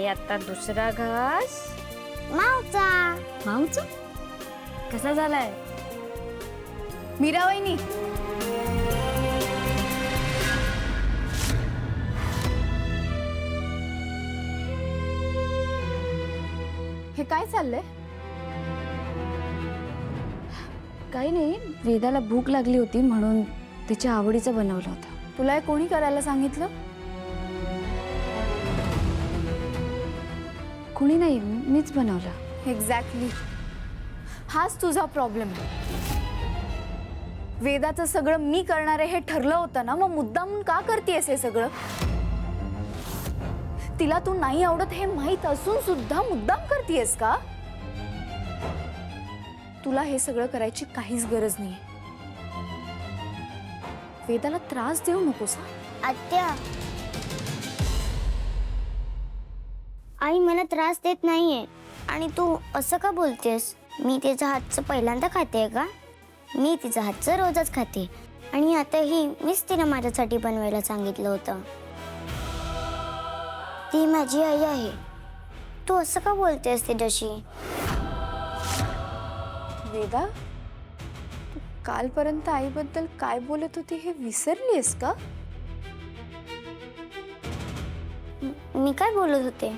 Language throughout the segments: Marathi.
आता दुसरा घास मावचा. माऊचा कसा झालाय मीरा वहिनी? हे काय चाललंय? काही नाही, वेदाला भूक लागली होती म्हणून तिच्या आवडीचं बनवलं होतं. तुला हे कोणी करायला सांगितलं? कोणी नाही, मीच बनवलं. एक्झॅक्टली, हाच तुझा प्रॉब्लेम आहे. वेदाचं सगळं मी करणार आहे हे ठरलं होतं ना, मग मुद्दाम का करतेस हे सगळं? तिला तू नाही आवडत हे माहित असून सुद्धा मुद्दाम करतेस का? तुला हे सगळं करायची काहीच गरज नाही. वेदाला त्रास देऊ नकोस. आत्या, आई मला त्रास देत नाहीये. आणि तू असं का बोलतेस? मी तिच्या हातचं पहिल्यांदा खाते का? मी तिच्या हातचं रोजच खाते. आणि आताही मीच तिला माझ्यासाठी बनवायला सांगितलं होतं. ती माझी आई आहे. तू असं का बोलतेस तिच्याशी? वेदा, तू कालपर्यंत आईबद्दल काय बोलत होती हे विसरलीस का? मी काय बोलत होते?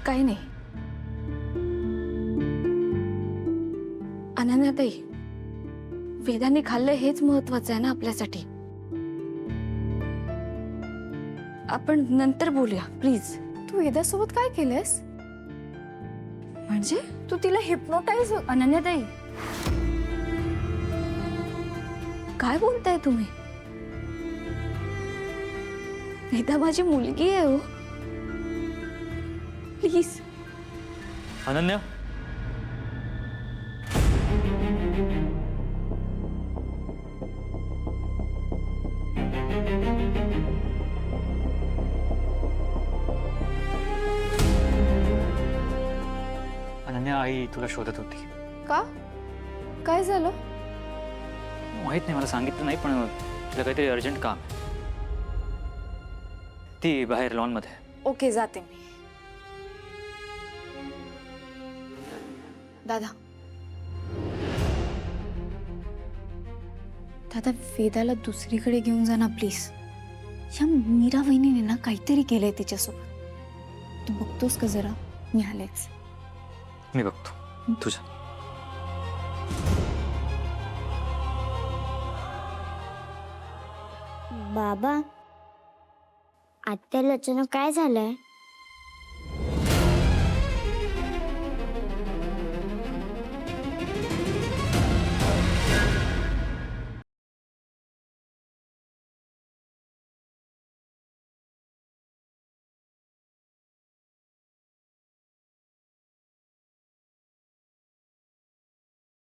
काही नाही. अनन्याताई, वेदाने खाल्लं हेच महत्वाचं आहे ना आपल्यासाठी. आपण नंतर बोलूया प्लीज. तू वेदासोबत काय केलंस? म्हणजे तू तिला हिप्नोटाइज. अनन्याताई, काय बोलताय तुम्ही? वेदा माझी मुलगी आहे हो. प्लीज. अनन्या, अनन्या, आई तुला शोधत होती. का? काय झालं? माहित नाही, मला सांगितलं नाही, पण तुला काहीतरी अर्जंट काम आहे. ती बाहेर लॉन मध्ये. ओके, जाते मी. दादा, दादा, वेदाला दुसरीकडे घेऊन जा ना प्लीज. या मीरा वहिनीने ना काहीतरी केलंय तिच्यासोबत. तू बघतोस का जरा? मी आलेच. मी बघतो. तुझ्या बाबा, आत्याला अचानक काय झालंय?